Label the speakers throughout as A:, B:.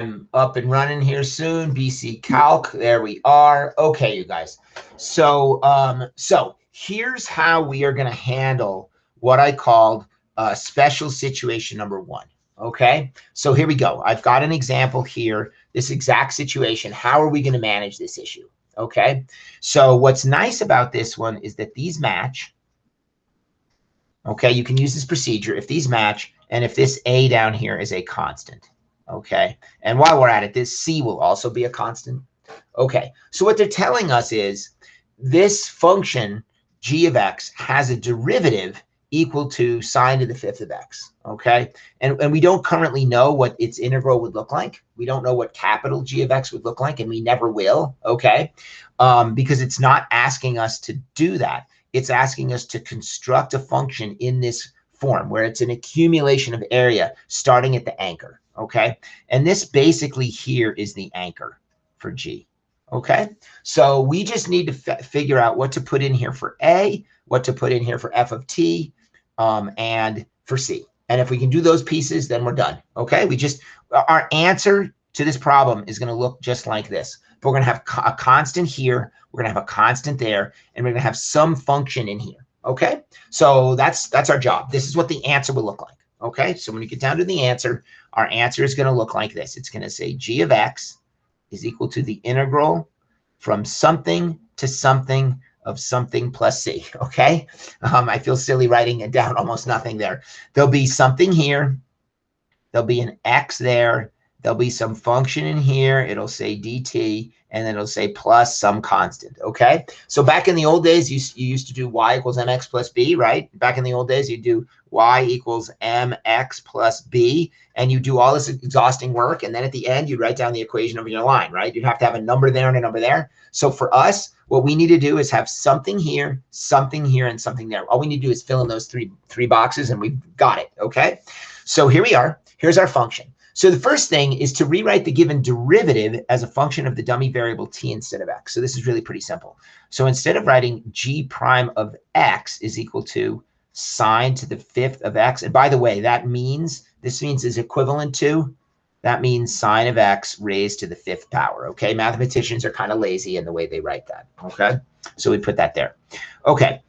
A: I'm up and running here soon. BC Calc, there we are. Okay, you guys. So, here's how we are going to handle what I called special situation number 1. Okay, so here we go. I've got an example here. This exact situation. How are we going to manage this issue? Okay, so what's nice about this one is that these match. Okay, you can use this procedure if these match, and if this a down here is a constant. Okay, and while we're at it, this c will also be a constant. Okay, so what they're telling us is this function g of x has a derivative equal to sine to the 5th of x. Okay, and we don't currently know what its integral would look like. We don't know what capital G of x would look like, and we never will. Okay, because it's not asking us to do that. It's asking us to construct a function in this form where it's an accumulation of area starting at the anchor, okay? And this basically here is the anchor for G, okay? So we just need to figure out what to put in here for A, what to put in here for f of t, and for C. And if we can do those pieces, then we're done, okay? Our answer to this problem is going to look just like this. But we're going to have a constant here, we're going to have a constant there, and we're going to have some function in here, okay? So that's our job. This is what the answer will look like, okay? So when you get down to the answer, our answer is going to look like this. It's going to say g of x is equal to the integral from something to something of something plus c, okay? I feel silly writing it down, almost nothing there. There'll be something here, there'll be an x there, there'll be some function in here. It'll say dt, and then it'll say plus some constant, okay? So back in the old days, you used to do y equals mx plus b, right? Back in the old days, you do y equals mx plus b, and you do all this exhausting work, and then at the end, you write down the equation of your line, right? You'd have to have a number there and a number there. So for us, what we need to do is have something here, and something there. All we need to do is fill in those three boxes, and we've got it, okay? So here we are. Here's our function. So the first thing is to rewrite the given derivative as a function of the dummy variable t instead of x. So this is really pretty simple. So instead of writing g prime of x is equal to sine to the 5th of x, and by the way, this means is equivalent to, that means sine of x raised to the 5th power, okay? Mathematicians are kind of lazy in the way they write that, okay? So we put that there. Okay,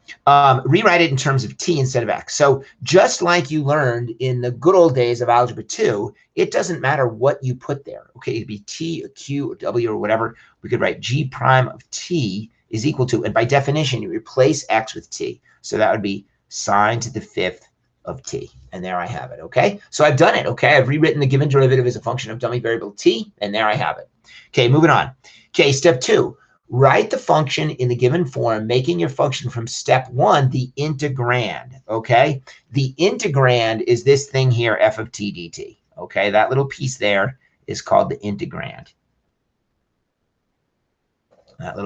A: rewrite it in terms of t instead of x. So just like you learned in the good old days of Algebra 2, it doesn't matter what you put there, okay? It'd be t, or q, or w, or whatever. We could write g prime of t is equal to, and by definition, you replace x with t. So that would be sine to the 5th of t. And there I have it, okay? So I've done it, okay? I've rewritten the given derivative as a function of dummy variable t, and there I have it. Okay, moving on. Okay, step 2. Write the function in the given form, making your function from step 1 the integrand, okay? The integrand is this thing here, f of t dt, okay? That little piece there is called the integrand.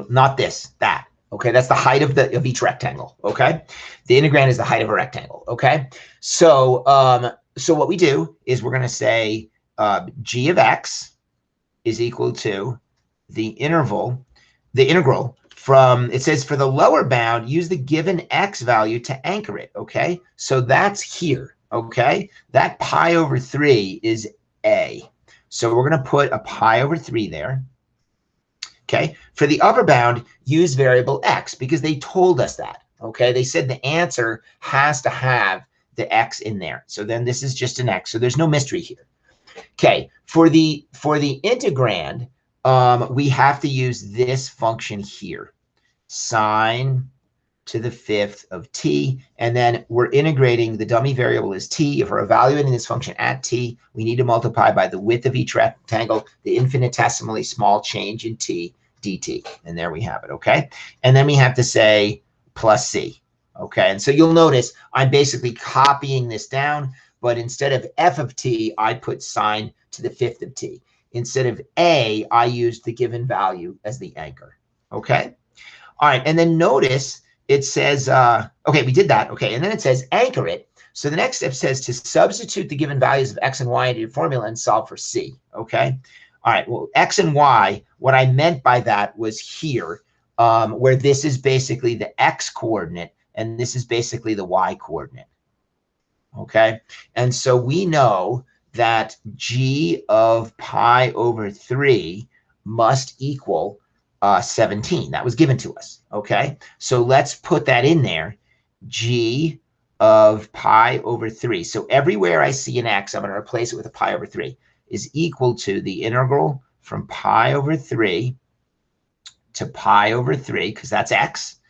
A: Not this, that, okay? That's the height of each rectangle, okay? The integrand is the height of a rectangle, okay? So, so what we do is we're going to say g of x is equal to the integral from, it says for the lower bound, use the given x value to anchor it, okay? So that's here, okay? That pi over 3 is a. So we're going to put a pi over 3 there, okay? For the upper bound, use variable x because they told us that, okay? They said the answer has to have the x in there. So then this is just an x, so there's no mystery here. Okay, for the integrand, we have to use this function here, sine to the 5th of t, and then we're integrating, the dummy variable is t. If we're evaluating this function at t, we need to multiply by the width of each rectangle, the infinitesimally small change in t dt, and there we have it, okay? And then we have to say plus c, okay? And so you'll notice I'm basically copying this down, but instead of f of t, I put sine to the 5th of t. Instead of a, I used the given value as the anchor, okay? All right, and then notice it says, okay, we did that, okay, and then it says anchor it. So the next step says to substitute the given values of x and y into your formula and solve for c, okay? All right, well, x and y, what I meant by that was here, where this is basically the x coordinate, and this is basically the y coordinate, okay? And so we know that g of pi over 3 must equal 17. That was given to us, okay? So let's put that in there, g of pi over 3. So everywhere I see an x, I'm going to replace it with a pi over 3, is equal to the integral from pi over 3 to pi over 3, because that's x,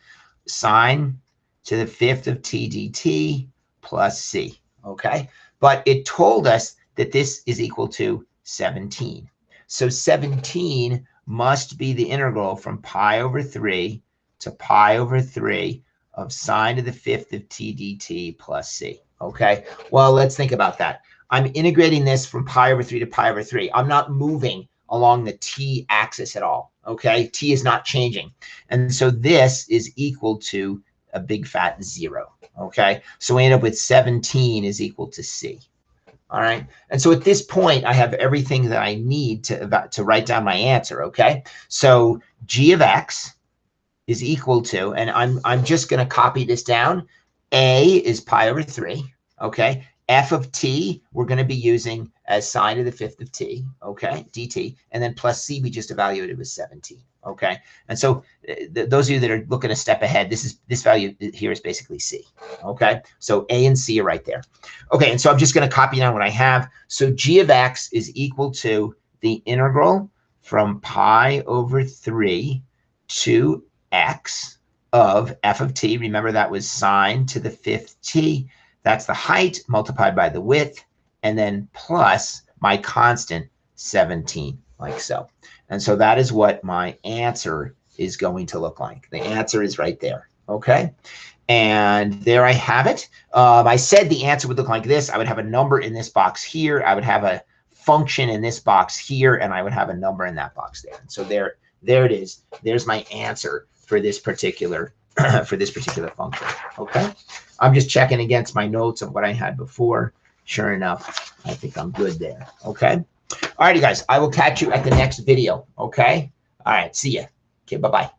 A: sine to the 5th of t dt plus c, okay? But it told us that this is equal to 17. So 17 must be the integral from pi over 3 to pi over 3 of sine to the 5th of t dt plus c, okay? Well, let's think about that. I'm integrating this from pi over 3 to pi over 3. I'm not moving along the t axis at all, okay? T is not changing. And so this is equal to a big fat 0, okay? So we end up with 17 is equal to c. All right. And so at this point, I have everything that I need to write down my answer. Okay. So g of x is equal to, and I'm just going to copy this down. A is pi over 3. Okay. F of t, we're going to be using as sine to the 5th of t. Okay. dt. And then plus c, we just evaluated with 17. Okay. And so those of you that are looking a step ahead, this value here is basically c. Okay. So a and c are right there. Okay. And so I'm just going to copy down what I have. So g of x is equal to the integral from pi over 3 to x of f of t. Remember, that was sine to the 5th t. That's the height multiplied by the width, and then plus my constant 17, like so. And so that is what my answer is going to look like. The answer is right there, okay? And there I have it. I said the answer would look like this. I would have a number in this box here. I would have a function in this box here, and I would have a number in that box there. And so there it is. There's my answer for this particular function, okay? I'm just checking against my notes of what I had before. Sure enough, I think I'm good there, okay? All righty, guys, I will catch you at the next video, okay? All right, see ya. Okay, bye-bye.